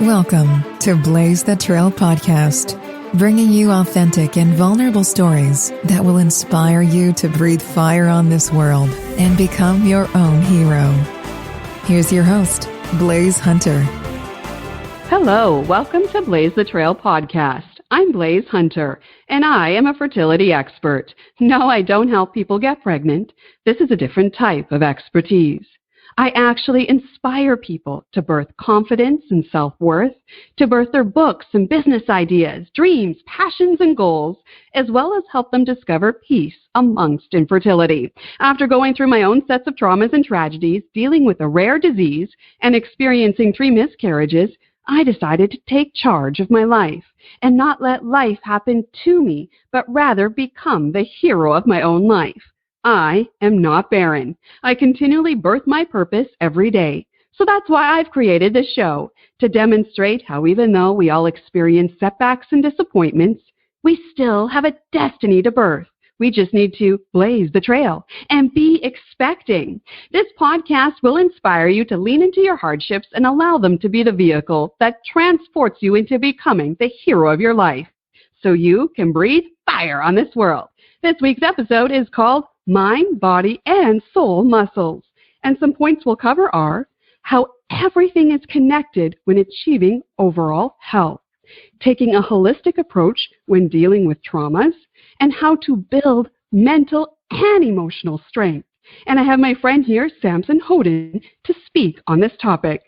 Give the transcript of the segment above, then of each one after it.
Welcome to Blaise the Trail podcast, bringing you authentic and vulnerable stories that will inspire you to breathe fire on this world and become your own hero. Here's your host, Blaise Hunter. Hello, welcome to Blaise the Trail podcast. I'm Blaise Hunter, and I am a fertility expert. No, I don't help people get pregnant. This is a different type of expertise. I actually inspire people to birth confidence and self-worth, to birth their books and business ideas, dreams, passions, and goals, as well as help them discover peace amongst infertility. After going through my own sets of traumas and tragedies, dealing with a rare disease, and experiencing 3 miscarriages, I decided to take charge of my life and not let life happen to me, but rather become the hero of my own life. I am not barren. I continually birth my purpose every day. So that's why I've created this show, to demonstrate how even though we all experience setbacks and disappointments, we still have a destiny to birth. We just need to blaze the trail and be expecting. This podcast will inspire you to lean into your hardships and allow them to be the vehicle that transports you into becoming the hero of your life, so you can breathe fire on this world. This week's episode is called Mind, Body, and Soul Muscles. And some points we'll cover are how everything is connected when achieving overall health, taking a holistic approach when dealing with traumas, and how to build mental and emotional strength. And I have my friend here, Samson Hoden, to speak on this topic.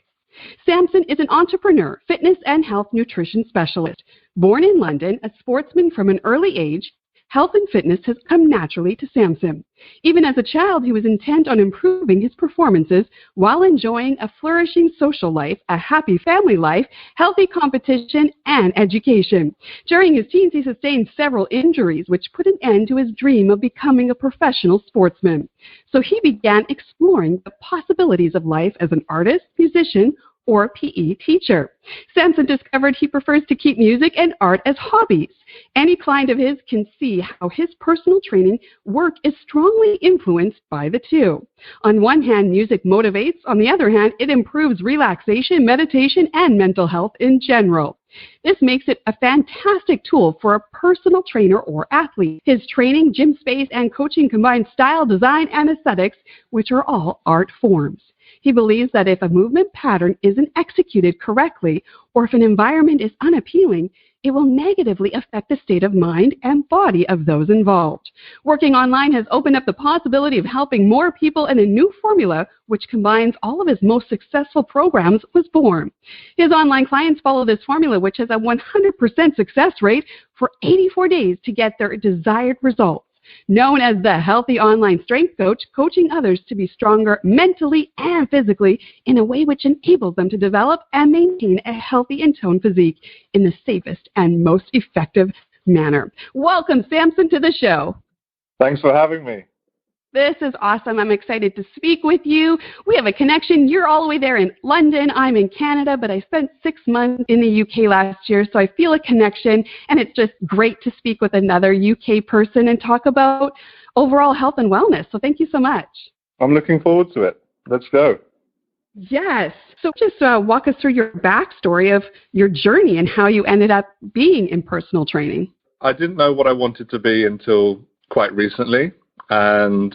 Samson is an entrepreneur, fitness and health nutrition specialist. Born in London, a sportsman from an early age, health and fitness has come naturally to Samson. Even as a child, he was intent on improving his performances while enjoying a flourishing social life, a happy family life, healthy competition, and education. During his teens, he sustained several injuries, which put an end to his dream of becoming a professional sportsman. So he began exploring the possibilities of life as an artist, musician, or PE teacher. Samson discovered he prefers to keep music and art as hobbies. Any client of his can see how his personal training work is strongly influenced by the two. On one hand, music motivates. On the other hand, it improves relaxation, meditation, and mental health in general. This makes it a fantastic tool for a personal trainer or athlete. His training, gym space, and coaching combine style, design, and aesthetics, which are all art forms. He believes that if a movement pattern isn't executed correctly, or if an environment is unappealing, it will negatively affect the state of mind and body of those involved. Working online has opened up the possibility of helping more people, and a new formula, which combines all of his most successful programs, was born. His online clients follow this formula, which has a 100% success rate for 84 days to get their desired results. Known as the Healthy Online Strength Coach, coaching others to be stronger mentally and physically in a way which enables them to develop and maintain a healthy and toned physique in the safest and most effective manner. Welcome, Samson, to the show. Thanks for having me. This is awesome. I'm excited to speak with you. We have a connection. You're all the way there in London. I'm in Canada, but I spent 6 months in the UK last year, so I feel a connection, and it's just great to speak with another UK person and talk about overall health and wellness. So thank you so much. I'm looking forward to it. Let's go. Yes. So just walk us through your backstory of your journey and how you ended up being in personal training. I didn't know what I wanted to be until quite recently. And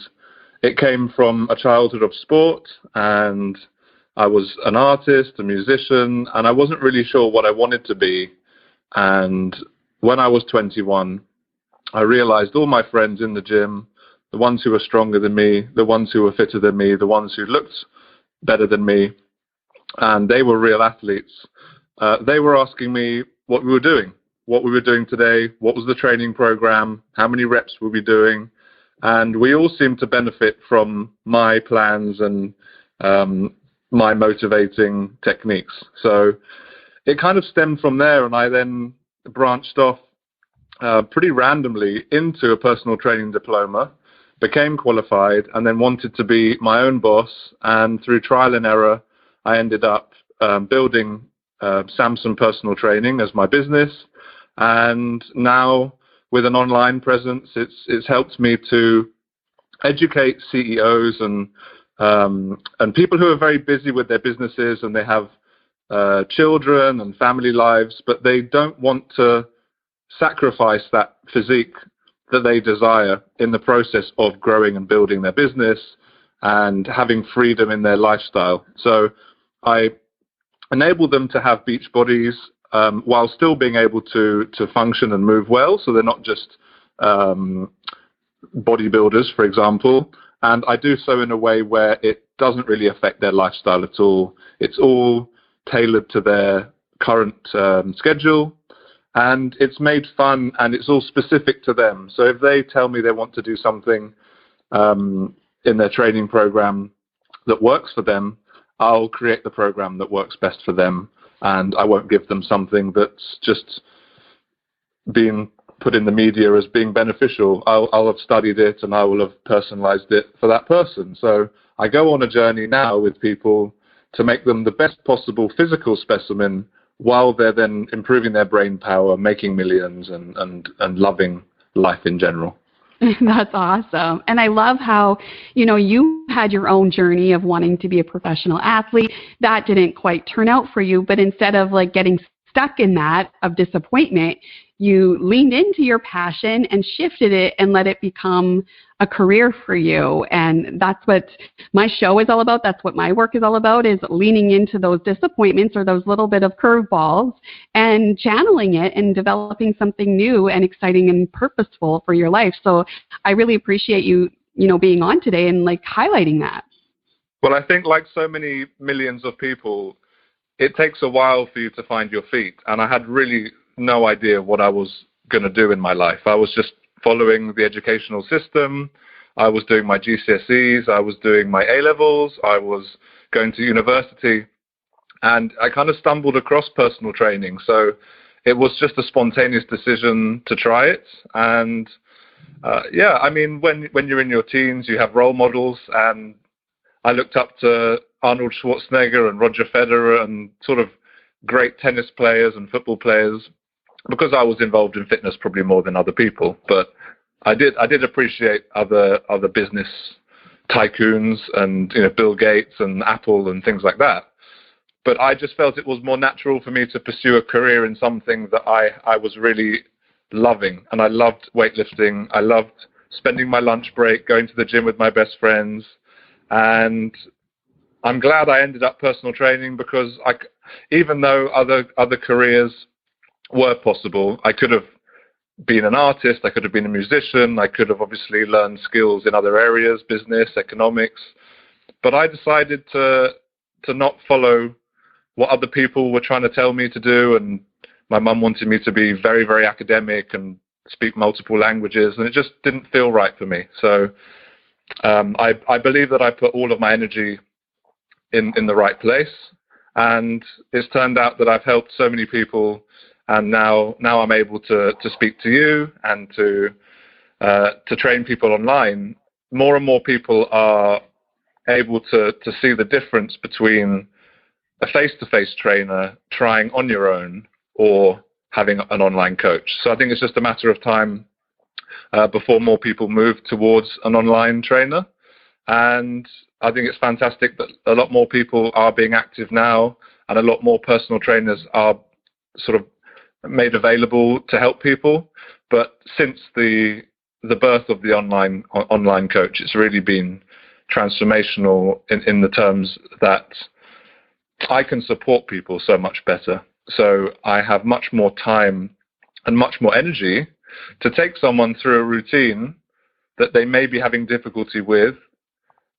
it came from a childhood of sport, and I was an artist, a musician, and I wasn't really sure what I wanted to be. And when I was 21, I realized all my friends in the gym, the ones who were stronger than me, the ones who were fitter than me, the ones who looked better than me, and they were real athletes. They were asking me what we were doing today, what was the training program, how many reps were we doing. And we all seem to benefit from my plans and my motivating techniques. So it kind of stemmed from there, and I then branched off pretty randomly into a personal training diploma, became qualified, and then wanted to be my own boss. And through trial and error, I ended up building Samson Personal Training as my business. And now, with an online presence, it's helped me to educate CEOs and people who are very busy with their businesses, and they have children and family lives, but they don't want to sacrifice that physique that they desire in the process of growing and building their business and having freedom in their lifestyle. So I enable them to have beach bodies while still being able to function and move well. So they're not just bodybuilders, for example. And I do so in a way where it doesn't really affect their lifestyle at all. It's all tailored to their current schedule. And it's made fun, and it's all specific to them. So if they tell me they want to do something in their training program that works for them, I'll create the program that works best for them. And I won't give them something that's just being put in the media as being beneficial. I'll have studied it, and I will have personalized it for that person. So I go on a journey now with people to make them the best possible physical specimen, while they're then improving their brain power, making millions, and loving life in general. That's awesome. And I love how, you had your own journey of wanting to be a professional athlete. That didn't quite turn out for you, but instead of getting stuck in that of disappointment, you leaned into your passion and shifted it and let it become a career for you. And that's what my show is all about. That's what my work is all about, is leaning into those disappointments or those little bit of curveballs and channeling it and developing something new and exciting and purposeful for your life. So I really appreciate you, being on today and highlighting that. Well, I think like so many millions of people, it takes a while for you to find your feet. And I had really no idea what I was going to do in my life. I was just following the educational system. I was doing my GCSEs. I was doing my A-levels. I was going to university. And I kind of stumbled across personal training. So it was just a spontaneous decision to try it. And when you're in your teens, you have role models. And I looked up to Arnold Schwarzenegger and Roger Federer and sort of great tennis players and football players, because I was involved in fitness probably more than other people. But I did appreciate other business tycoons and Bill Gates and Apple and things like that. But I just felt it was more natural for me to pursue a career in something that I was really loving. And I loved weightlifting. I loved spending my lunch break going to the gym with my best friends. And I'm glad I ended up personal training, because even though other careers were possible, I could have been an artist, I could have been a musician, I could have obviously learned skills in other areas, business, economics, but I decided to not follow what other people were trying to tell me to do. And my mum wanted me to be very, very academic and speak multiple languages, and it just didn't feel right for me. So I believe that I put all of my energy in the right place, and it's turned out that I've helped so many people. And now I'm able to speak to you and to train people online. More and more people are able to see the difference between a face-to-face trainer trying on your own or having an online coach. So I think it's just a matter of time before more people move towards an online trainer. And I think it's fantastic that a lot more people are being active now, and a lot more personal trainers are sort of made available to help people. But since the birth of the online coach, it's really been transformational in the terms that I can support people so much better. So I have much more time and much more energy to take someone through a routine that they may be having difficulty with,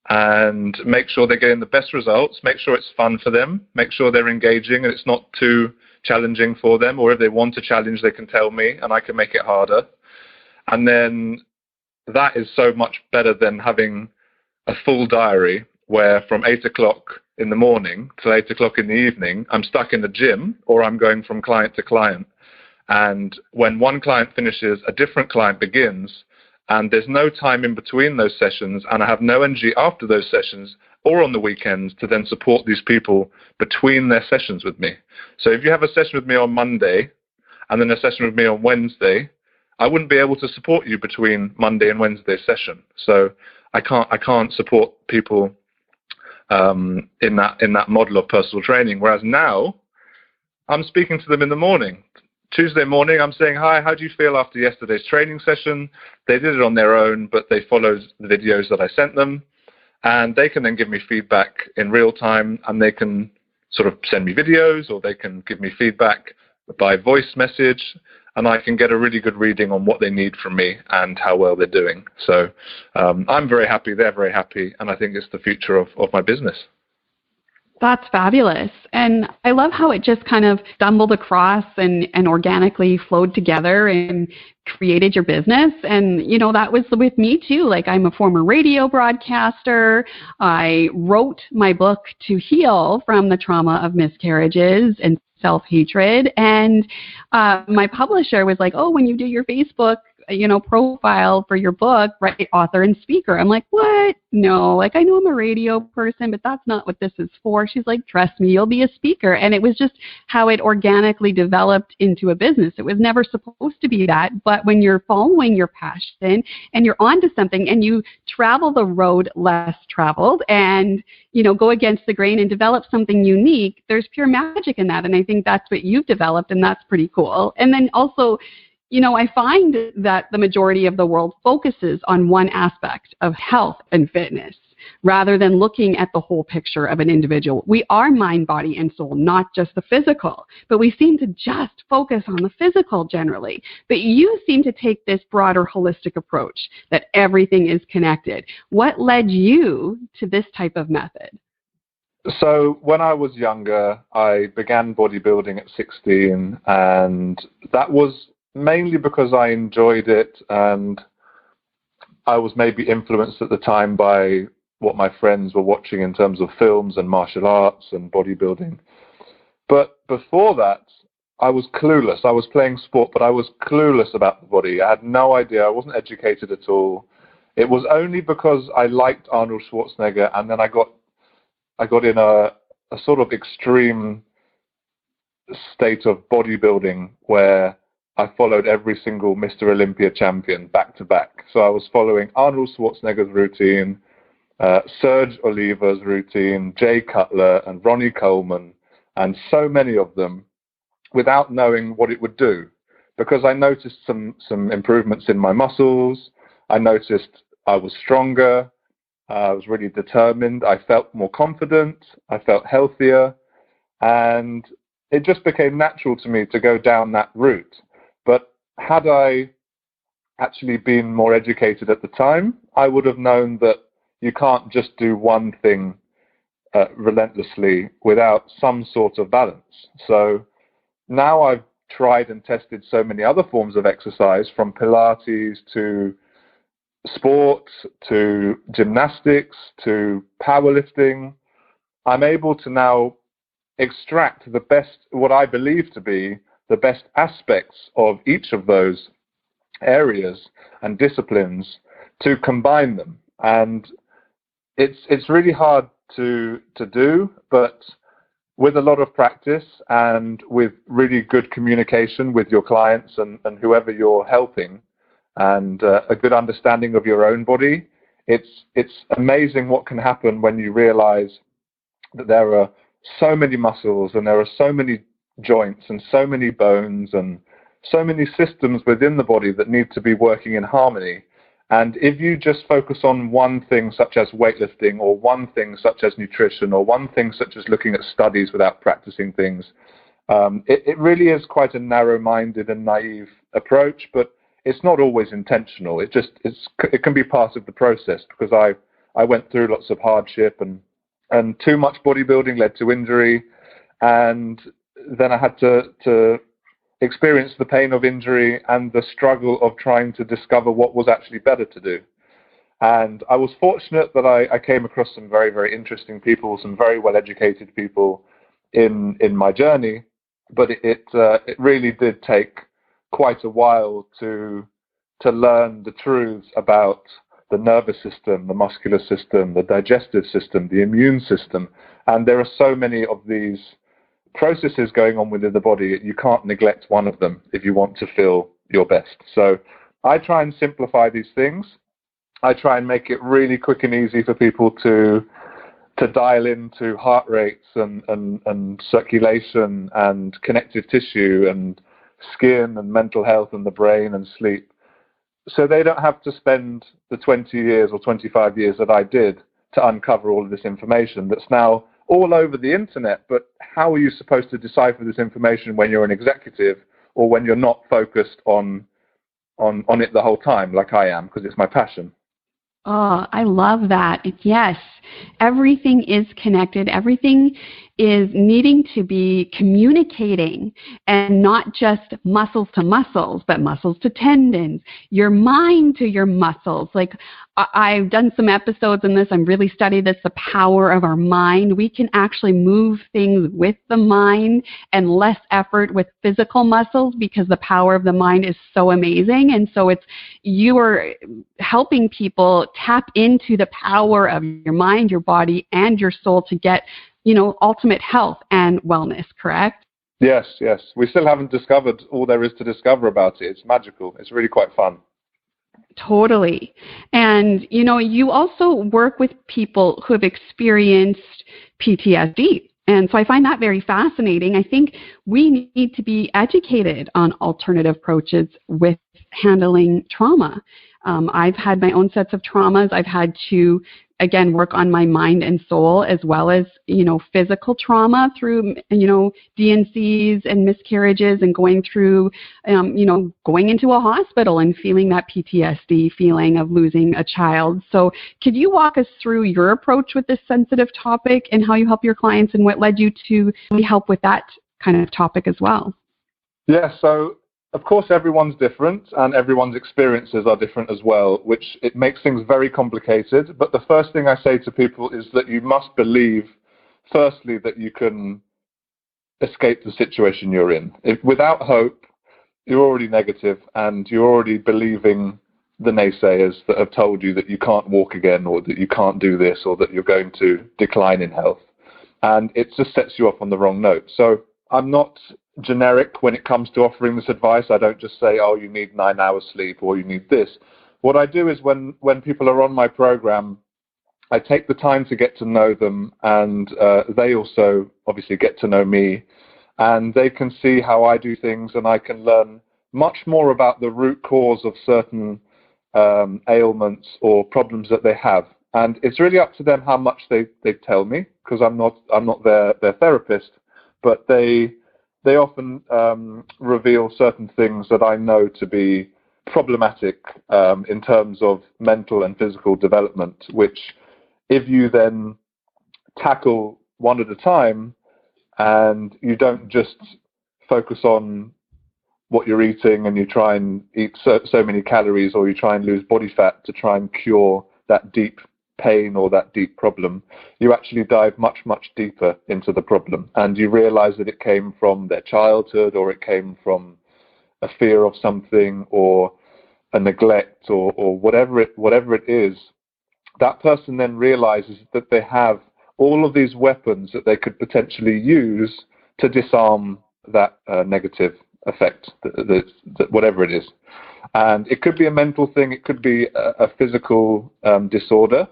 and make sure they're getting the best results, make sure it's fun for them, make sure they're engaging and it's not too challenging for them, or if they want a challenge, they can tell me and I can make it harder. And then that is so much better than having a full diary where from 8 o'clock in the morning to 8 o'clock in the evening, I'm stuck in the gym or I'm going from client to client. And when one client finishes, a different client begins, and there's no time in between those sessions, and I have no energy after those sessions or on the weekends to then support these people between their sessions with me. So if you have a session with me on Monday and then a session with me on Wednesday, I wouldn't be able to support you between Monday and Wednesday session. So I can't support people in that model of personal training. Whereas now I'm speaking to them in the morning. Tuesday morning, I'm saying, hi, how do you feel after yesterday's training session? They did it on their own, but they followed the videos that I sent them. And they can then give me feedback in real time, and they can sort of send me videos, or they can give me feedback by voice message, and I can get a really good reading on what they need from me and how well they're doing. So I'm very happy, they're very happy, and I think it's the future of my business. That's fabulous. And I love how it just kind of stumbled across and organically flowed together and created your business. And, you know, that was with me too. Like, I'm a former radio broadcaster. I wrote my book to heal from the trauma of miscarriages and self-hatred. And my publisher was like, oh, when you do your Facebook, you know, profile for your book, write author and speaker. I'm like, what? No, like, I know I'm a radio person, but that's not what this is for. She's like, trust me, you'll be a speaker. And it was just how it organically developed into a business. It was never supposed to be that. But when you're following your passion and you're onto something and you travel the road less traveled and, you know, go against the grain and develop something unique, there's pure magic in that. And I think that's what you've developed, and that's pretty cool. And then also, you know, I find that the majority of the world focuses on one aspect of health and fitness rather than looking at the whole picture of an individual. We are mind, body, and soul, not just the physical, but we seem to just focus on the physical generally. But you seem to take this broader holistic approach that everything is connected. What led you to this type of method? So when I was younger, I began bodybuilding at 16, and that was mainly because I enjoyed it, and I was maybe influenced at the time by what my friends were watching in terms of films and martial arts and bodybuilding. But before that, I was clueless. I was playing sport, but I was clueless about the body. I had no idea. I wasn't educated at all. It was only because I liked Arnold Schwarzenegger, and then I got in a sort of extreme state of bodybuilding where I followed every single Mr. Olympia champion back to back. So I was following Arnold Schwarzenegger's routine, Serge Oliva's routine, Jay Cutler and Ronnie Coleman, and so many of them without knowing what it would do, because I noticed some improvements in my muscles. I noticed I was stronger. I was really determined. I felt more confident. I felt healthier. And it just became natural to me to go down that route. But had I actually been more educated at the time, I would have known that you can't just do one thing relentlessly without some sort of balance. So now I've tried and tested so many other forms of exercise, from Pilates to sport to gymnastics to powerlifting. I'm able to now extract the best, what I believe to be the best aspects of each of those areas and disciplines, to combine them. And it's really hard to do, but with a lot of practice and with really good communication with your clients and whoever you're helping, and a good understanding of your own body, it's amazing what can happen when you realize that there are so many muscles and there are so many joints and so many bones and so many systems within the body that need to be working in harmony. And if you just focus on one thing, such as weightlifting, or one thing such as nutrition, or one thing such as looking at studies without practicing things, it really is quite a narrow-minded and naive approach, but it's not always intentional. It can be part of the process, because I went through lots of hardship, and too much bodybuilding led to injury, and then I had to experience the pain of injury and the struggle of trying to discover what was actually better to do. And I was fortunate that I came across some very, very interesting people, some very well-educated people in my journey, but it really did take quite a while to learn the truths about the nervous system, the muscular system, the digestive system, the immune system. And there are so many of these processes going on within the body, you can't neglect one of them if you want to feel your best. So I try and simplify these things. I try and make it really quick and easy for people to to dial into heart rates and circulation and connective tissue and skin and mental health and the brain and sleep. So they don't have to spend the 20 years or 25 years that I did to uncover all of this information that's now all over the internet. But how are you supposed to decipher this information when you're an executive or when you're not focused on it the whole time, like I am, because it's my passion? Oh, I love that. Yes, everything is connected. Everything is needing to be communicating, and not just muscles to muscles, but muscles to tendons, your mind to your muscles. Like I've done some episodes in this. I'm really studied this, the power of our mind. We can actually move things with the mind and less effort with physical muscles because the power of the mind is so amazing. And so you are helping people tap into the power of your mind, your body, and your soul to get, ultimate health and wellness, correct? Yes. We still haven't discovered all there is to discover about it. It's magical. It's really quite fun. Totally. And, you also work with people who have experienced PTSD. And so I find that very fascinating. I think we need to be educated on alternative approaches with handling trauma. I've had my own sets of traumas. I've had to, again, work on my mind and soul, as well as, physical trauma through, DNCs and miscarriages, and going through, going into a hospital and feeling that PTSD feeling of losing a child. So could you walk us through your approach with this sensitive topic and how you help your clients and what led you to help with that kind of topic as well? Yeah, so of course everyone's different and everyone's experiences are different as well, which it makes things very complicated. But the first thing I say to people is that you must believe, firstly, that you can escape the situation you're in. Without hope, you're already negative and you're already believing the naysayers that have told you that you can't walk again, or that you can't do this, or that you're going to decline in health. And it just sets you off on the wrong note. So I'm not generic when it comes to offering this advice. I don't just say, oh, you need 9 hours sleep or you need this. What I do is when people are on my program, I take the time to get to know them, and they also obviously get to know me, and they can see how I do things, and I can learn much more about the root cause of certain ailments or problems that they have. And it's really up to them how much they tell me, because I'm not their therapist, but they often reveal certain things that I know to be problematic in terms of mental and physical development, which if you then tackle one at a time and you don't just focus on what you're eating and you try and eat so many calories, or you try and lose body fat to try and cure that deep pain or that deep problem, you actually dive much, much deeper into the problem, and you realize that it came from their childhood, or it came from a fear of something, or a neglect, or whatever it is. That person then realizes that they have all of these weapons that they could potentially use to disarm that negative effect, that whatever it is. And it could be a mental thing, it could be a physical disorder.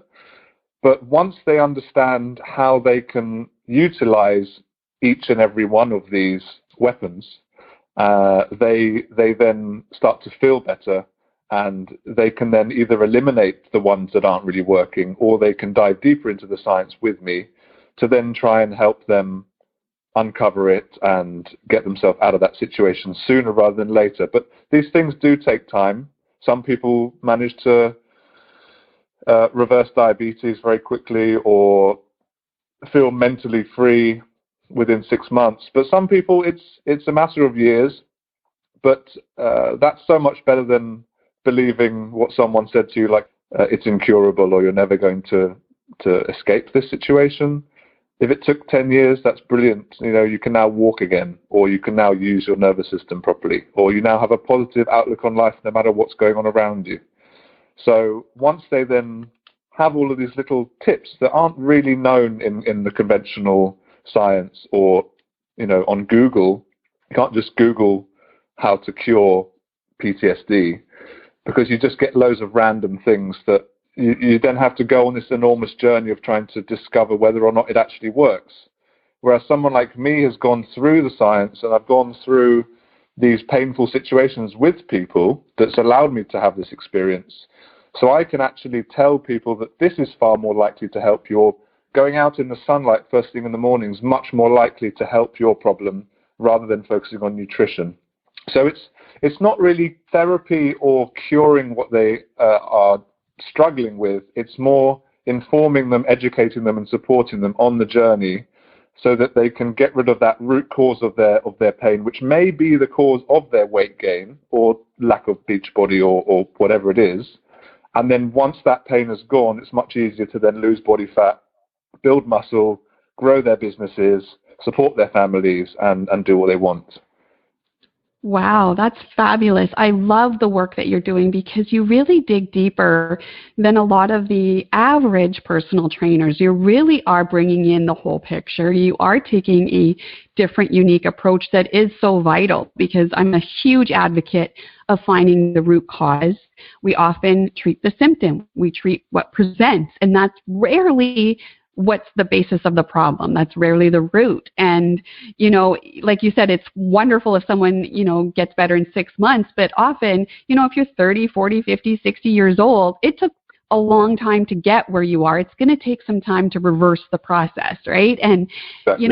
But once they understand how they can utilize each and every one of these weapons, they then start to feel better, and they can then either eliminate the ones that aren't really working, or they can dive deeper into the science with me to then try and help them uncover it and get themselves out of that situation sooner rather than later. But these things do take time. Some people manage to reverse diabetes very quickly, or feel mentally free within 6 months. But some people, it's a matter of years. But that's so much better than believing what someone said to you, like it's incurable, or you're never going to escape this situation. If it took 10 years, that's brilliant. You can now walk again, or you can now use your nervous system properly, or you now have a positive outlook on life no matter what's going on around you. So once they then have all of these little tips that aren't really known in the conventional science, or on Google, you can't just Google how to cure PTSD, because you just get loads of random things that you then have to go on this enormous journey of trying to discover whether or not it actually works. Whereas someone like me has gone through the science, and I've gone through these painful situations with people that's allowed me to have this experience. So I can actually tell people that this is far more likely to help you, or going out in the sunlight first thing in the morning is much more likely to help your problem rather than focusing on nutrition. So it's not really therapy or curing what they are struggling with. It's more informing them, educating them, and supporting them on the journey so that they can get rid of that root cause of their pain, which may be the cause of their weight gain or lack of beach body or whatever it is. And then once that pain is gone, it's much easier to then lose body fat, build muscle, grow their businesses, support their families, and do what they want. Wow, that's fabulous. I love the work that you're doing because you really dig deeper than a lot of the average personal trainers. You really are bringing in the whole picture. You are taking a different, unique approach that is so vital, because I'm a huge advocate of finding the root cause. We often treat the symptom. We treat what presents, and that's rarely what's the basis of the problem. That's rarely the root. And, like you said, it's wonderful if someone, gets better in 6 months, but often, if you're 30, 40, 50, 60 years old, it took a long time to get where you are. It's going to take some time to reverse the process, right? And, exactly.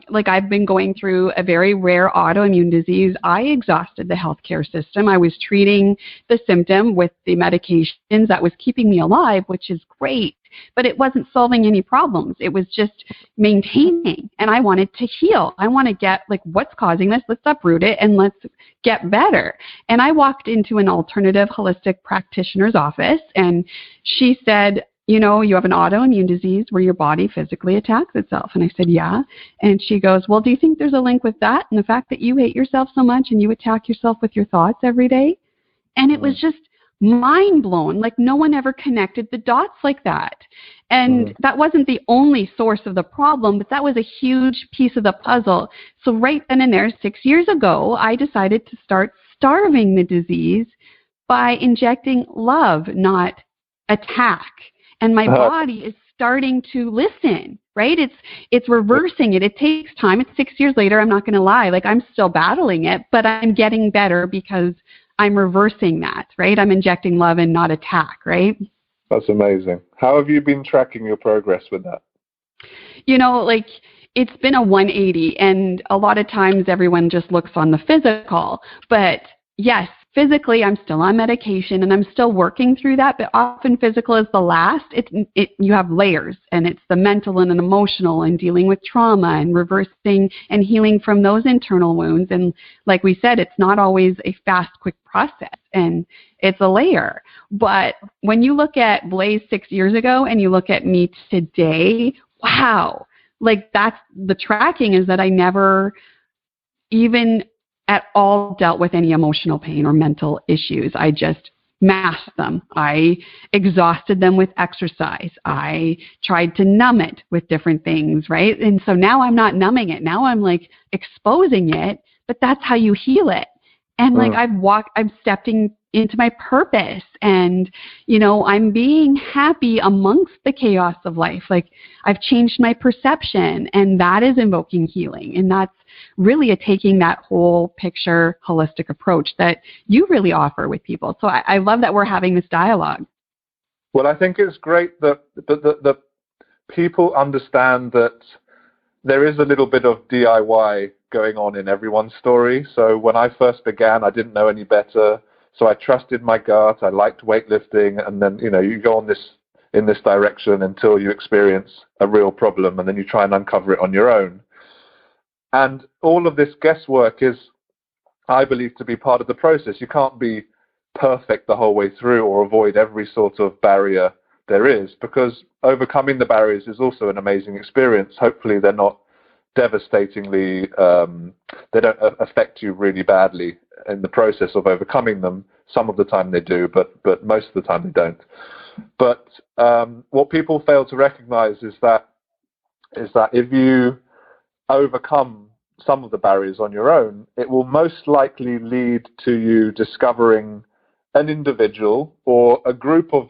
Like I've been going through a very rare autoimmune disease. I exhausted the healthcare system. I was treating the symptom with the medications that was keeping me alive, which is great, but it wasn't solving any problems. It was just maintaining, and I wanted to heal. I want to get, what's causing this? Let's uproot it and let's get better. And I walked into an alternative holistic practitioner's office, and she said, you have an autoimmune disease where your body physically attacks itself. And I said, yeah. And she goes, well, do you think there's a link with that and the fact that you hate yourself so much and you attack yourself with your thoughts every day? And it was just mind blown. Like no one ever connected the dots like that. And that wasn't the only source of the problem, but that was a huge piece of the puzzle. So right then and there, 6 years ago, I decided to start starving the disease by injecting love, not attack. And my body is starting to listen, right? It's reversing it. It takes time. It's 6 years later. I'm not going to lie. I'm still battling it, but I'm getting better because I'm reversing that, right? I'm injecting love and not attack, right? That's amazing. How have you been tracking your progress with that? It's been a 180, and a lot of times everyone just looks on the physical. But yes, physically I'm still on medication and I'm still working through that, but often physical is the last. You have layers, and it's the mental and an emotional and dealing with trauma and reversing and healing from those internal wounds. And like we said, it's not always a fast, quick process, and it's a layer. But when you look at Blaise 6 years ago and you look at me today, wow, that's the tracking is that I never even at all dealt with any emotional pain or mental issues. I just masked them. I exhausted them with exercise. I tried to numb it with different things, right? And so now I'm not numbing it. Now I'm exposing it, but that's how you heal it. And I'm stepping into my purpose, and, I'm being happy amongst the chaos of life. I've changed my perception, and that is invoking healing. And that's really taking that whole picture holistic approach that you really offer with people. So I love that we're having this dialogue. Well, I think it's great that the people understand that there is a little bit of DIY going on in everyone's story. So when I first began, I didn't know any better. So I trusted my gut. I liked weightlifting. And then, you go on in this direction until you experience a real problem, and then you try and uncover it on your own. And all of this guesswork is, I believe, to be part of the process. You can't be perfect the whole way through or avoid every sort of barrier there is, because overcoming the barriers is also an amazing experience. Hopefully they're not devastatingly, they don't affect you really badly in the process of overcoming them. Some of the time they do, but most of the time they don't. But what people fail to recognize is that if you overcome some of the barriers on your own, it will most likely lead to you discovering an individual or a group of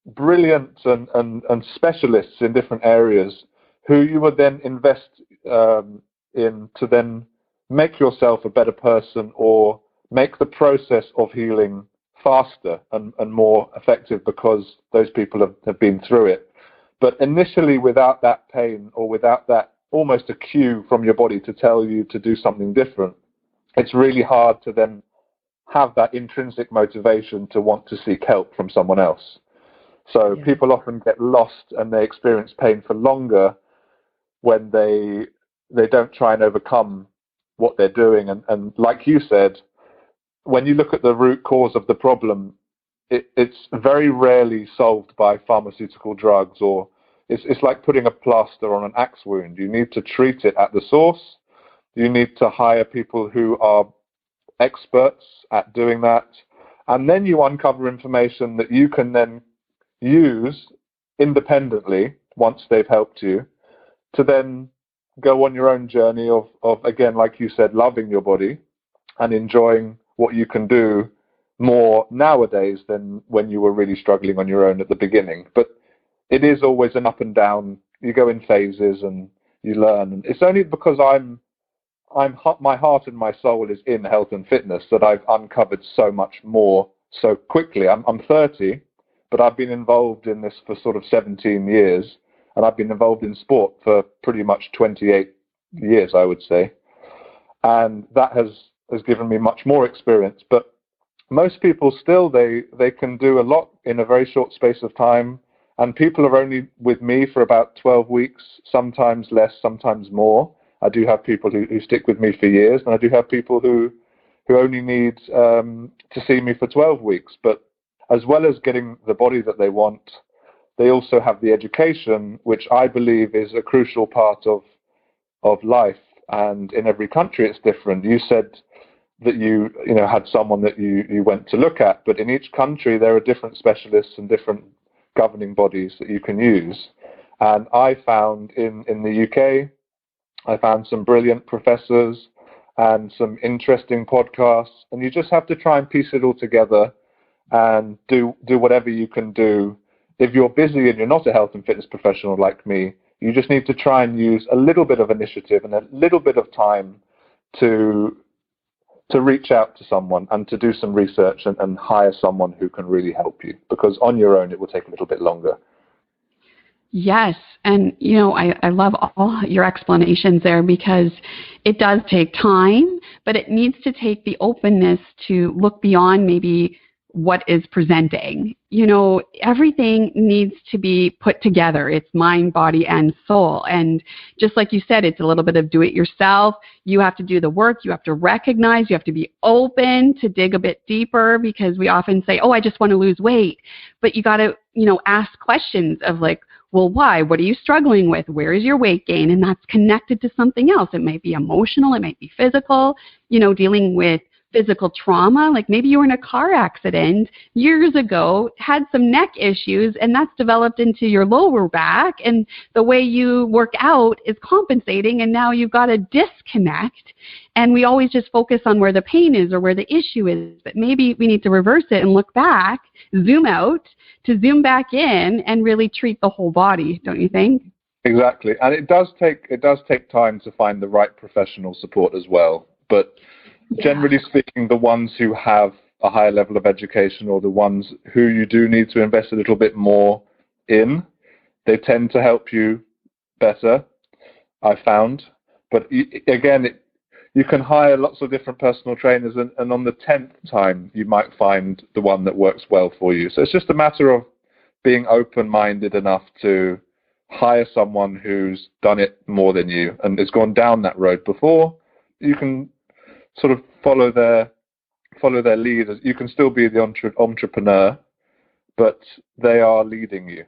brilliant and specialists in different areas who you would then invest in to then make yourself a better person or make the process of healing faster and more effective because those people have been through it. But initially, without that pain or without that almost a cue from your body to tell you to do something different, it's really hard to then have that intrinsic motivation to want to seek help from someone else. So people often get lost and they experience pain for longer when they don't try and overcome what they're doing. And like you said, when you look at the root cause of the problem, it's very rarely solved by pharmaceutical drugs, or it's like putting a plaster on an axe wound. You need to treat it at the source. You need to hire people who are experts at doing that. And then you uncover information that you can then use independently once they've helped you to then go on your own journey of again, like you said, loving your body and enjoying what you can do more nowadays than when you were really struggling on your own at the beginning. But it is always an up and down. You go in phases and you learn. And it's only because my heart and my soul is in health and fitness that I've uncovered so much more so quickly. I'm 30, but I've been involved in this for sort of 17 years, and I've been involved in sport for pretty much 28 years, I would say. And that has given me much more experience. But most people still, they can do a lot in a very short space of time. And people are only with me for about 12 weeks, sometimes less, sometimes more. I do have people who stick with me for years, and I do have people who only need to see me for 12 weeks. But as well as getting the body that they want, they also have the education, which I believe is a crucial part of life. And in every country, it's different. You said that you had someone that you went to look at, but in each country, there are different specialists and different governing bodies that you can use. And I found in the UK, I found some brilliant professors and some interesting podcasts, and you just have to try and piece it all together and do whatever you can do. If you're busy and you're not a health and fitness professional like me, you just need to try and use a little bit of initiative and a little bit of time to reach out to someone and to do some research and hire someone who can really help you, because on your own it will take a little bit longer. Yes. And, I love all your explanations there, because it does take time, but it needs to take the openness to look beyond maybe what is presenting. Everything needs to be put together. It's mind, body, and soul. And just like you said, it's a little bit of do it yourself. You have to do the work. You have to recognize. You have to be open to dig a bit deeper, because we often say, oh, I just want to lose weight. But you got to, ask questions of like, well, why? What are you struggling with? Where is your weight gain? And that's connected to something else. It might be emotional. It might be physical, dealing with physical trauma. Like maybe you were in a car accident years ago, had some neck issues, and that's developed into your lower back. And the way you work out is compensating, and now you've got a disconnect. And we always just focus on where the pain is or where the issue is. But maybe we need to reverse it and look back, zoom out to zoom back in and really treat the whole body, don't you think? Exactly. And it does take time to find the right professional support as well. But generally speaking, the ones who have a higher level of education, or the ones who you do need to invest a little bit more in, they tend to help you better, I found. But again, you can hire lots of different personal trainers, and on the 10th time, you might find the one that works well for you. So it's just a matter of being open-minded enough to hire someone who's done it more than you and has gone down that road before. You can sort of follow their lead. You can still be the entrepreneur, but they are leading you.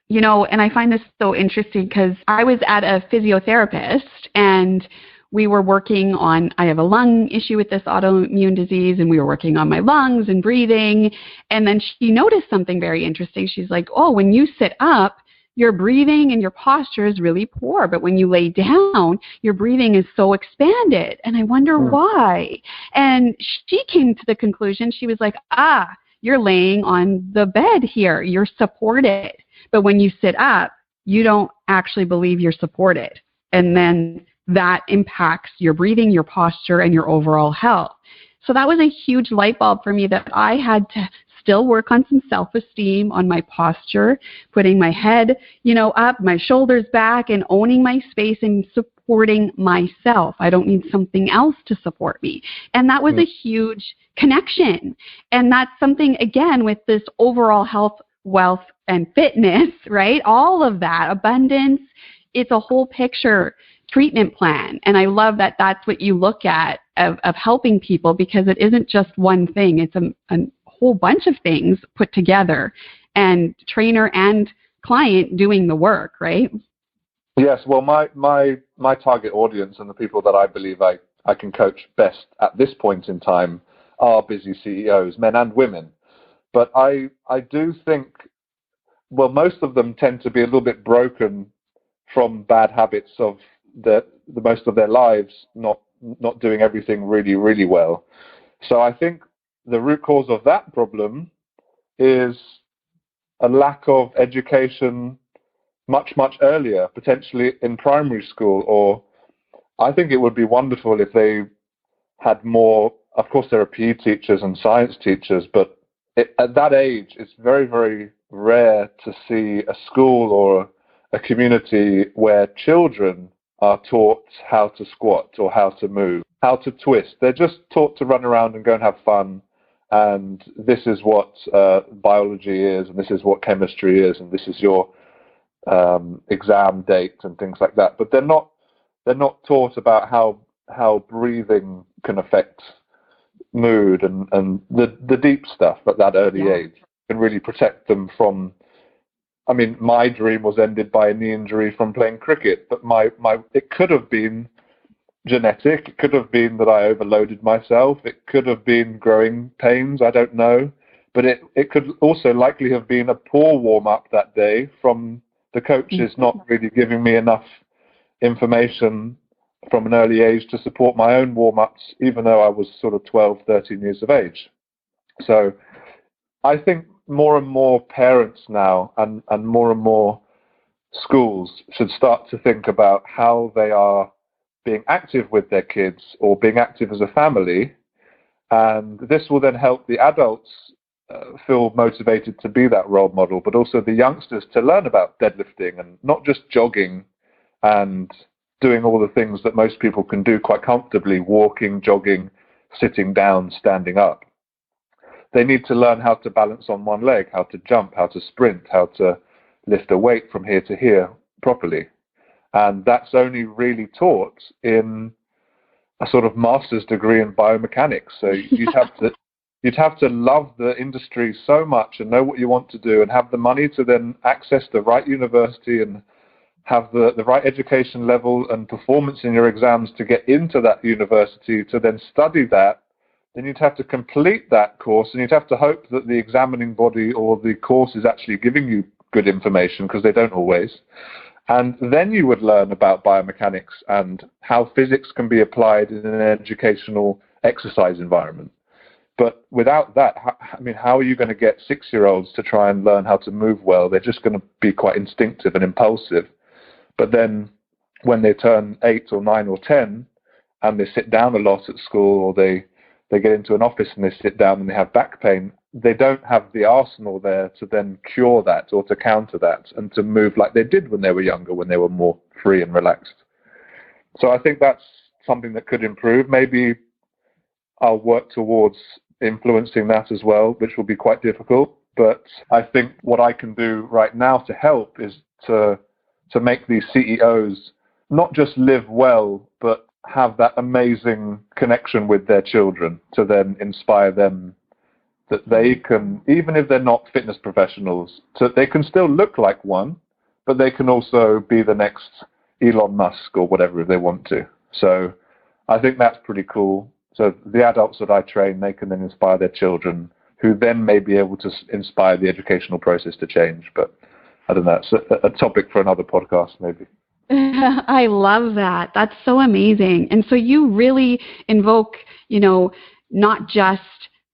And I find this so interesting, because I was at a physiotherapist, and we were working on, I have a lung issue with this autoimmune disease, and we were working on my lungs and breathing. And then she noticed something very interesting. She's like, oh, when you sit up, your breathing and your posture is really poor. But when you lay down, your breathing is so expanded. And I wonder why. And she came to the conclusion, she was like, you're laying on the bed here. You're supported. But when you sit up, you don't actually believe you're supported. And then that impacts your breathing, your posture, and your overall health. So that was a huge light bulb for me that I had to still work on some self-esteem, on my posture, putting my head, up, my shoulders back, and owning my space and supporting myself. I don't need something else to support me. And that was a huge connection. And that's something, again, with this overall health, wealth, and fitness, right? All of that, abundance, it's a whole picture treatment plan. And I love that that's what you look at of helping people, because it isn't just one thing. It's a whole bunch of things put together, and trainer and client doing the work, right? Yes. Well, my target audience and the people that I believe I can coach best at this point in time are busy CEOs, men and women. But I do think, well, most of them tend to be a little bit broken from bad habits of the most of their lives, not doing everything really, really well. So I think the root cause of that problem is a lack of education much, much earlier, potentially in primary school. Or I think it would be wonderful if they had more. Of course, there are PE teachers and science teachers, but at that age, it's very, very rare to see a school or a community where children are taught how to squat or how to move, how to twist. They're just taught to run around and go and have fun. And this is what biology is, and this is what chemistry is, and this is your exam date and things like that. But they're not taught about how breathing can affect mood and the deep stuff at that early age can really protect them from. I mean, my dream was ended by a knee injury from playing cricket, but it could have been genetic. It could have been that I overloaded myself. It could have been growing pains. I don't know. But it could also likely have been a poor warm-up that day from the coaches not really giving me enough information from an early age to support my own warm-ups, even though I was sort of 12, 13 years of age. So I think more and more parents now and more schools should start to think about how they are being active with their kids or being active as a family. And this will then help the adults feel motivated to be that role model, but also the youngsters to learn about deadlifting and not just jogging and doing all the things that most people can do quite comfortably, walking, jogging, sitting down, standing up. They need to learn how to balance on one leg, how to jump, how to sprint, how to lift a weight from here to here properly. And that's only really taught in a sort of master's degree in biomechanics. So you'd have to love the industry so much and know what you want to do and have the money to then access the right university and have the right education level and performance in your exams to get into that university to then study that. Then you'd have to complete that course, and you'd have to hope that the examining body or the course is actually giving you good information, because they don't always. And then you would learn about biomechanics and how physics can be applied in an educational exercise environment. But without that, how are you going to get 6-year-olds to try and learn how to move well? They're just going to be quite instinctive and impulsive. But then when they turn 8 or 9 or 10 and they sit down a lot at school, or they get into an office and they sit down and they have back pain, they don't have the arsenal there to then cure that or to counter that and to move like they did when they were younger, when they were more free and relaxed. So I think that's something that could improve. Maybe I'll work towards influencing that as well, which will be quite difficult. But I think what I can do right now to help is to make these CEOs not just live well, but have that amazing connection with their children, to then inspire them that they can, even if they're not fitness professionals, they can still look like one, but they can also be the next Elon Musk or whatever if they want to. So I think that's pretty cool. So the adults that I train, they can then inspire their children, who then may be able to inspire the educational process to change. But I don't know, it's a topic for another podcast maybe. I love that. That's so amazing. And so you really invoke, not just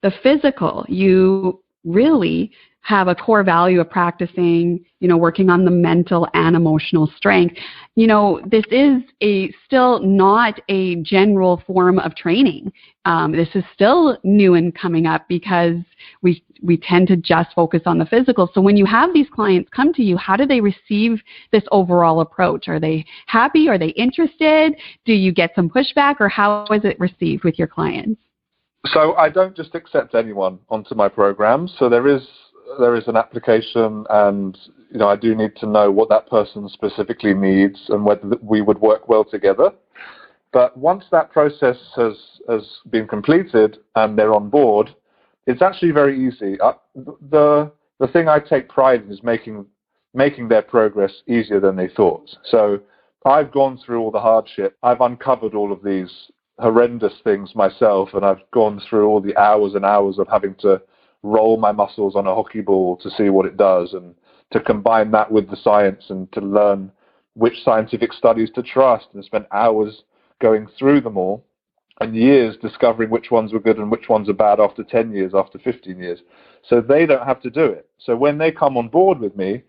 the physical. You really have a core value of practicing, working on the mental and emotional strength. This is still not a general form of training. This is still new and coming up because we tend to just focus on the physical. So when you have these clients come to you, how do they receive this overall approach? Are they happy? Are they interested? Do you get some pushback, or how is it received with your clients? So I don't just accept anyone onto my program. So there is an application, and I do need to know what that person specifically needs and whether we would work well together. But once that process has been completed and they're on board, it's actually very easy. The thing I take pride in is making their progress easier than they thought. So I've gone through all the hardship. I've uncovered all of these horrendous things myself, and I've gone through all the hours and hours of having to roll my muscles on a hockey ball to see what it does, and to combine that with the science and to learn which scientific studies to trust, and spend hours going through them all and years discovering which ones were good and which ones are bad after 10 years, after 15 years. So they don't have to do it. So when they come on board with me,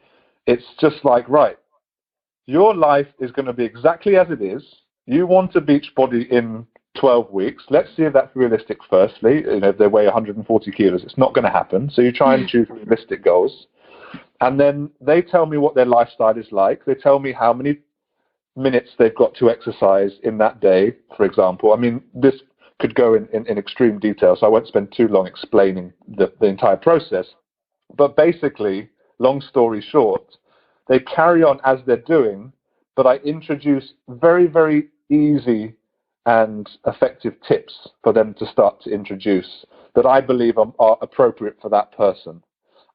it's just like, right, your life is going to be exactly as it is. You want a beach body in 12 weeks. Let's see if that's realistic firstly. If they weigh 140 kilos, it's not going to happen. So you try and choose realistic goals. And then they tell me what their lifestyle is like. They tell me how many minutes they've got to exercise in that day, for example. I mean, this could go in extreme detail, so I won't spend too long explaining the entire process. But basically, long story short, they carry on as they're doing, but I introduce very, very easy and effective tips for them to start to introduce that I believe are appropriate for that person.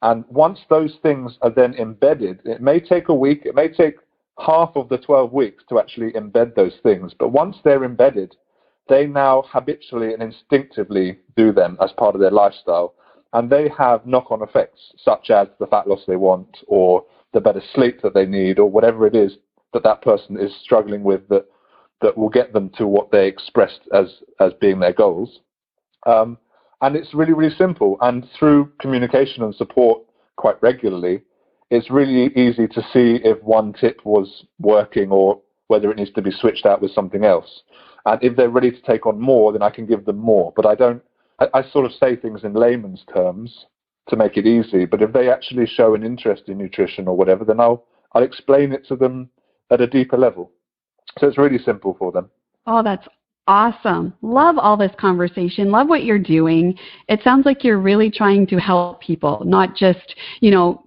And once those things are then embedded, it may take a week, it may take half of the 12 weeks to actually embed those things. But once they're embedded, they now habitually and instinctively do them as part of their lifestyle. And they have knock-on effects, such as the fat loss they want, or the better sleep that they need, or whatever it is that person is struggling with that will get them to what they expressed as being their goals. And it's really, really simple. And through communication and support quite regularly, it's really easy to see if one tip was working or whether it needs to be switched out with something else. And if they're ready to take on more, then I can give them more. But I sort of say things in layman's terms to make it easy. But if they actually show an interest in nutrition or whatever, then I'll explain it to them at a deeper level. So it's really simple for them. Oh, that's awesome. Love all this conversation. Love what you're doing. It sounds like you're really trying to help people, not just,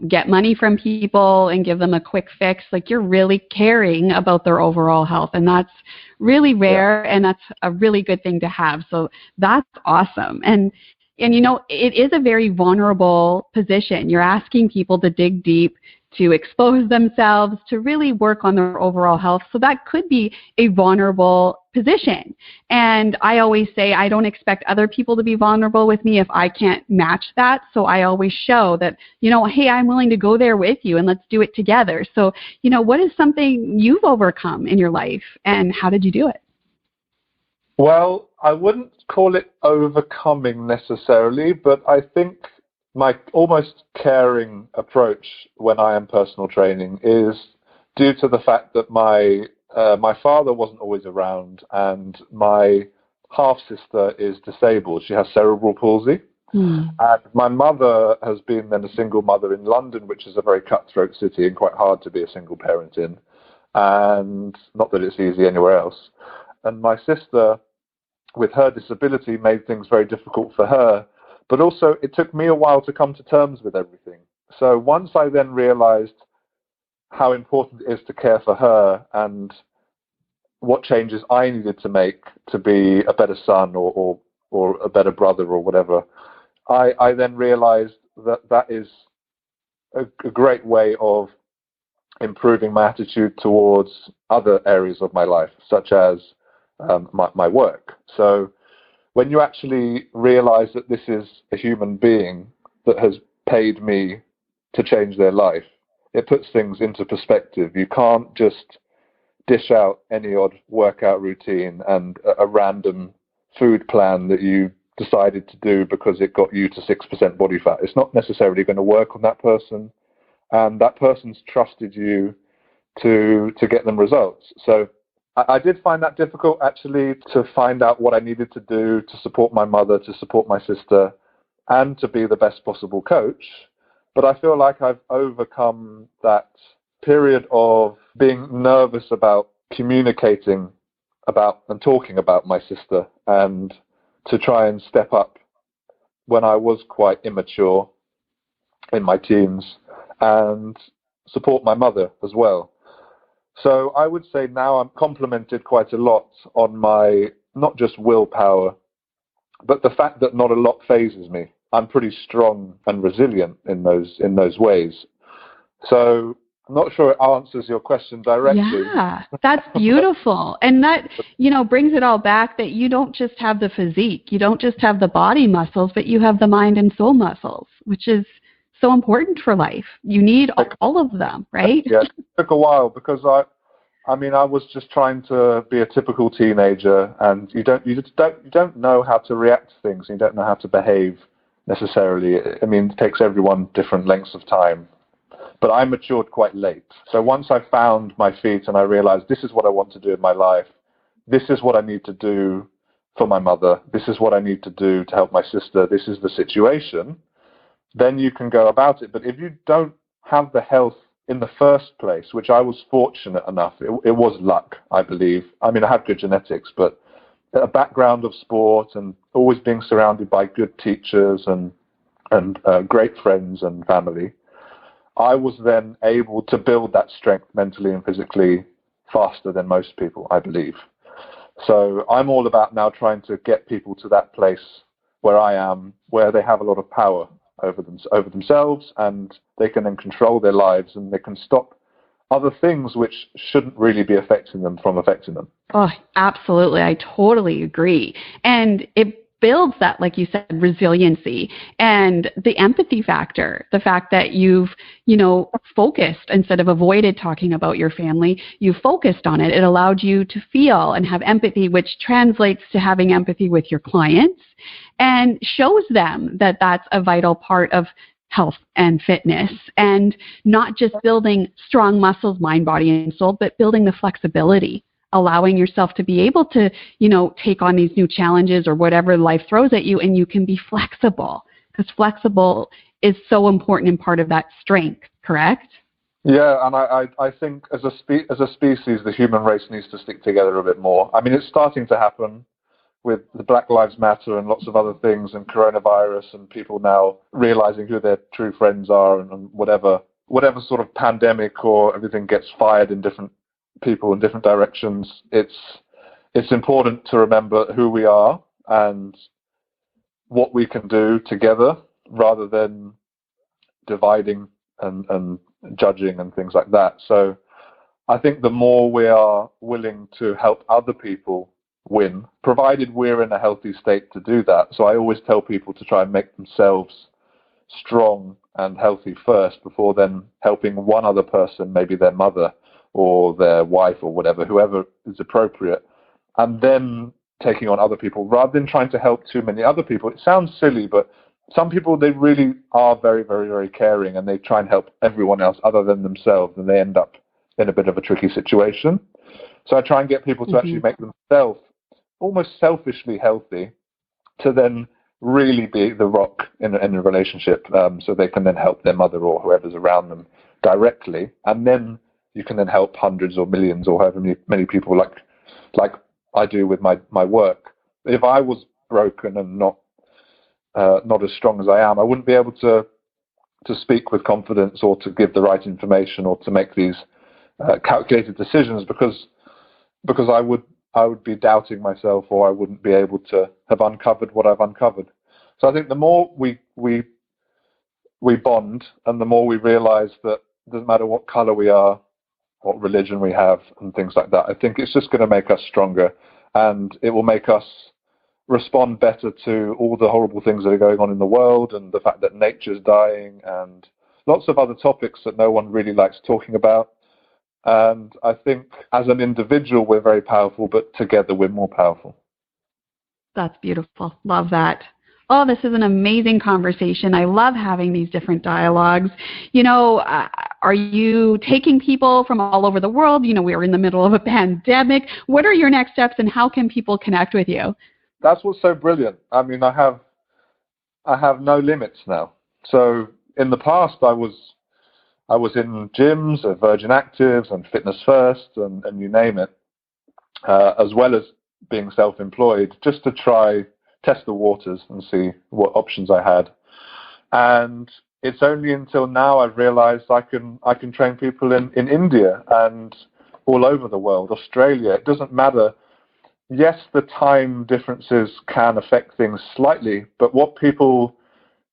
get money from people and give them a quick fix. Like, you're really caring about their overall health. And that's really rare, and that's a really good thing to have. So that's awesome. And it is a very vulnerable position. You're asking people to dig deep, to expose themselves, to really work on their overall health. So that could be a vulnerable position. And I always say I don't expect other people to be vulnerable with me if I can't match that. So I always show that, hey, I'm willing to go there with you and let's do it together. So, what is something you've overcome in your life and how did you do it? Well, I wouldn't call it overcoming necessarily, but I think my almost caring approach when I am personal training is due to the fact that my father wasn't always around, and my half-sister is disabled. She has cerebral palsy. And my mother has been then a single mother in London, which is a very cutthroat city and quite hard to be a single parent in. And not that it's easy anywhere else. And my sister, with her disability, made things very difficult for her. But also, it took me a while to come to terms with everything. So once I then realized how important it is to care for her and what changes I needed to make to be a better son or a better brother or whatever, I then realized that is a great way of improving my attitude towards other areas of my life, such as my work. So when you actually realize that this is a human being that has paid me to change their life, it puts things into perspective. You can't just dish out any odd workout routine and a random food plan that you decided to do because it got you to 6% body fat. It's not necessarily going to work on that person, and that person's trusted you to get them results. So I did find that difficult, actually, to find out what I needed to do to support my mother, to support my sister, and to be the best possible coach. But I feel like I've overcome that period of being nervous about communicating about and talking about my sister, and to try and step up when I was quite immature in my teens and support my mother as well. So I would say now I'm complimented quite a lot on my, not just willpower, but the fact that not a lot phases me. I'm pretty strong and resilient in those ways. So I'm not sure it answers your question directly. Yeah, that's beautiful. And that, brings it all back that you don't just have the physique, you don't just have the body muscles, but you have the mind and soul muscles, which is so important for life. You need all of them, right? Yeah, it took a while because I was just trying to be a typical teenager, and you don't know how to react to things. You don't know how to behave necessarily. It takes everyone different lengths of time. But I matured quite late. So once I found my feet and I realized this is what I want to do in my life, this is what I need to do for my mother, this is what I need to do to help my sister, this is the situation, then you can go about it. But if you don't have the health in the first place, which I was fortunate enough, it was luck, I believe. I had good genetics, but a background of sport and always being surrounded by good teachers and great friends and family, I was then able to build that strength mentally and physically faster than most people, I believe. So I'm all about now trying to get people to that place where I am, where they have a lot of power over themselves, and they can then control their lives, and they can stop other things which shouldn't really be affecting them from affecting them. Oh, absolutely. I totally agree. And it builds that, like you said, resiliency and the empathy factor, the fact that you've, focused instead of avoided talking about your family, you focused on it. It allowed you to feel and have empathy, which translates to having empathy with your clients and shows them that that's a vital part of health and fitness, and not just building strong muscles, mind, body, and soul, but building the flexibility, allowing yourself to be able to, take on these new challenges or whatever life throws at you, and you can be flexible, because flexible is so important and part of that strength, correct? Yeah, and I think as a species, the human race needs to stick together a bit more. It's starting to happen with the Black Lives Matter and lots of other things, and coronavirus, and people now realizing who their true friends are, and whatever sort of pandemic or everything gets fired in different people in different directions. It's important to remember who we are and what we can do together, rather than dividing and judging and things like that. So I think the more we are willing to help other people win, provided we're in a healthy state to do that. So I always tell people to try and make themselves strong and healthy first, before then helping one other person, maybe their mother or their wife or whatever, whoever is appropriate, and then taking on other people, rather than trying to help too many other people. It sounds silly, but some people, they really are very, very, very caring, and they try and help everyone else other than themselves, and they end up in a bit of a tricky situation. So I try and get people to actually make themselves almost selfishly healthy, to then really be the rock in a relationship, so they can then help their mother or whoever's around them directly, and then you can then help hundreds or millions or however many people, like I do with my work. If I was broken and not as strong as I am, I wouldn't be able to speak with confidence, or to give the right information, or to make these calculated decisions, because I would be doubting myself, or I wouldn't be able to have uncovered what I've uncovered. So I think the more we bond, and the more we realize that it doesn't matter what color we are, what religion we have, and things like that, I think it's just going to make us stronger, and it will make us respond better to all the horrible things that are going on in the world, and the fact that nature's dying, and lots of other topics that no one really likes talking about. And I think as an individual, we're very powerful, but together we're more powerful. That's beautiful. Love that. Oh, this is an amazing conversation. I love having these different dialogues. Are you taking people from all over the world? We're in the middle of a pandemic. What are your next steps and how can people connect with you? That's what's so brilliant. I mean, I have no limits now. So in the past, I was in gyms, Virgin Actives and Fitness First and you name it, as well as being self-employed, just to test the waters and see what options I had. And it's only until now I've realized I can train people in India and all over the world, Australia. It doesn't matter. Yes, the time differences can affect things slightly, but what people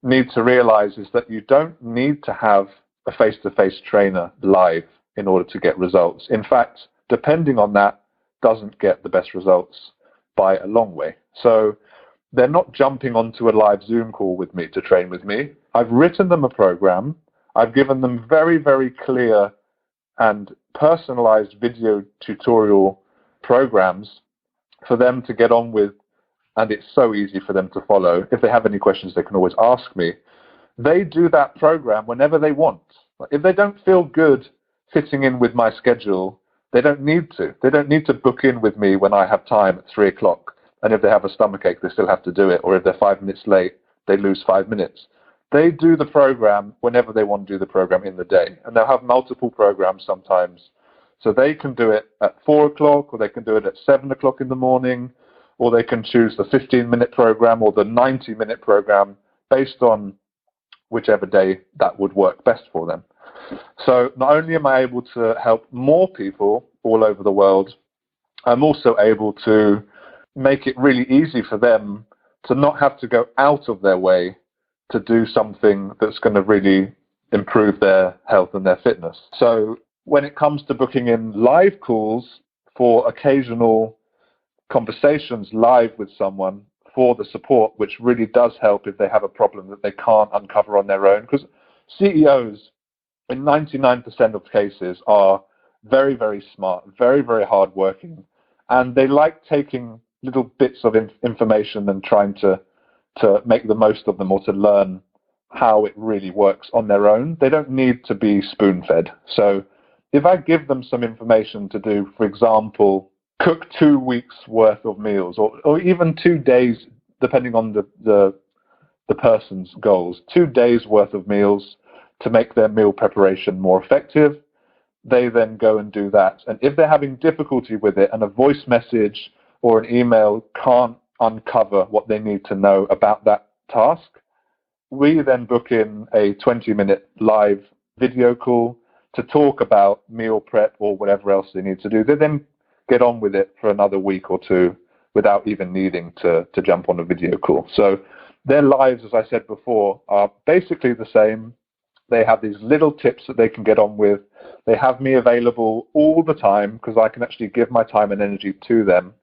need to realize is that you don't need to have a face-to-face trainer live in order to get results. In fact, depending on that, doesn't get the best results by a long way. So they're not jumping onto a live Zoom call with me to train with me. I've written them a program. I've given them very, very clear and personalized video tutorial programs for them to get on with, and it's so easy for them to follow. If they have any questions, they can always ask me. They do that program whenever they want. If they don't feel good fitting in with my schedule, they don't need to. They don't need to book in with me when I have time at 3 o'clock. And if they have a stomachache, they still have to do it. Or if they're 5 minutes late, they lose 5 minutes. They do the program whenever they want to do the program in the day. And they'll have multiple programs sometimes. So they can do it at 4 o'clock, or they can do it at 7 o'clock in the morning, or they can choose the 15-minute program or the 90-minute program based on whichever day that would work best for them. So not only am I able to help more people all over the world, I'm also able to make it really easy for them to not have to go out of their way to do something that's going to really improve their health and their fitness. So when it comes to booking in live calls for occasional conversations live with someone for the support, which really does help if they have a problem that they can't uncover on their own, because CEOs in 99% of cases are very, very smart, very, very hardworking, and they like taking little bits of information and trying to make the most of them or to learn how it really works on their own. They don't need to be spoon-fed. So if I give them some information to do, for example, cook 2 weeks worth of meals, or even 2 days, depending on the person's goals, 2 days worth of meals to make their meal preparation more effective, they then go and do that. And if they're having difficulty with it and a voice message or an email can't uncover what they need to know about that task, we then book in a 20-minute live video call to talk about meal prep or whatever else they need to do. They then get on with it for another week or two without even needing to jump on a video call. So their lives, as I said before, are basically the same. They have these little tips that they can get on with. They have me available all the time because I can actually give my time and energy to them.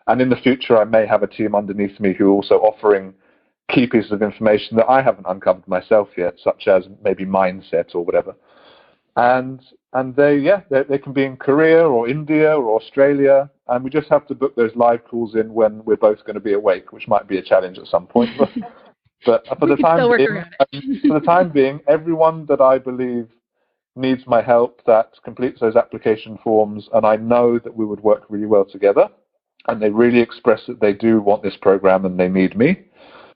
And in the future, I may have a team underneath me who are also offering key pieces of information that I haven't uncovered myself yet, such as maybe mindset or whatever. And they can be in Korea or India or Australia, and we just have to book those live calls in when we're both going to be awake, which might be a challenge at some point. But for the time being, everyone that I believe needs my help that completes those application forms, and I know that we would work really well together, and they really express that they do want this program and they need me,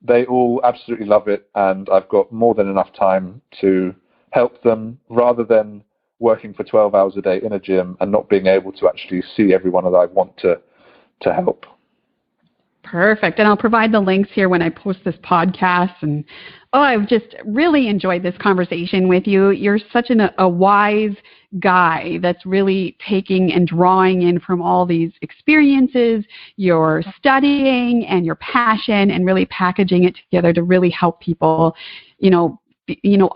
they all absolutely love it, and I've got more than enough time to help them rather than working for 12 hours a day in a gym and not being able to actually see everyone that I want to help. Perfect. And I'll provide the links here when I post this podcast. And I've just really enjoyed this conversation with you. You're such a wise guy that's really taking and drawing in from all these experiences, your studying and your passion, and really packaging it together to really help people,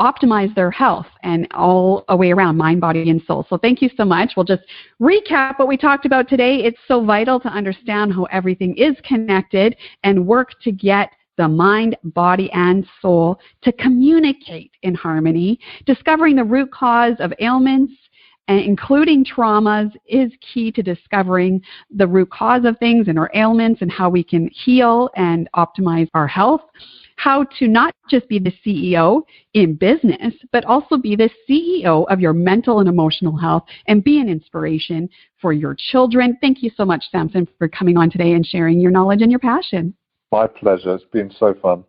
optimize their health and all a way around, mind, body, and soul. So thank you so much. We'll just recap what we talked about today. It's so vital to understand how everything is connected and work to get the mind, body, and soul to communicate in harmony, discovering the root cause of ailments, and including traumas, is key to discovering the root cause of things and our ailments and how we can heal and optimize our health. How to not just be the CEO in business, but also be the CEO of your mental and emotional health and be an inspiration for your children. Thank you so much, Samson, for coming on today and sharing your knowledge and your passion. My pleasure. It's been so fun.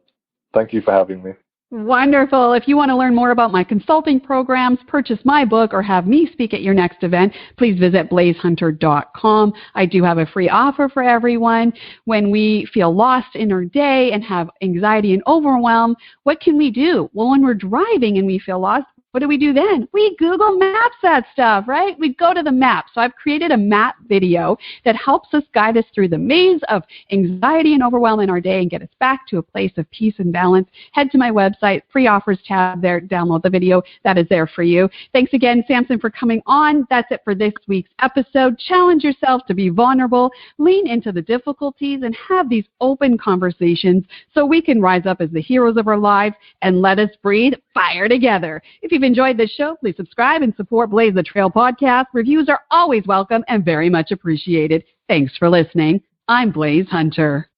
Thank you for having me. Wonderful. If you want to learn more about my consulting programs, purchase my book, or have me speak at your next event, please visit blaisehunter.com. I do have a free offer for everyone. When we feel lost in our day and have anxiety and overwhelm, what can we do? Well, when we're driving and we feel lost, what do we do then? We Google Maps that stuff, right? We go to the map. So I've created a map video that helps us guide us through the maze of anxiety and overwhelm in our day and get us back to a place of peace and balance. Head to my website, free offers tab there, download the video. That is there for you. Thanks again, Samson, for coming on. That's it for this week's episode. Challenge yourself to be vulnerable, lean into the difficulties, and have these open conversations so we can rise up as the heroes of our lives and let us breathe fire together. If you've enjoyed this show, please subscribe and support Blaise the Trail podcast. Reviews are always welcome and very much appreciated. Thanks for listening. I'm Blaise Hunter.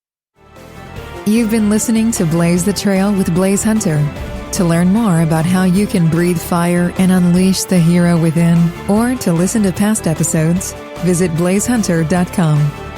You've been listening to Blaise the Trail with Blaise Hunter. To learn more about how you can breathe fire and unleash the hero within, or to listen to past episodes, visit blaisehunter.com.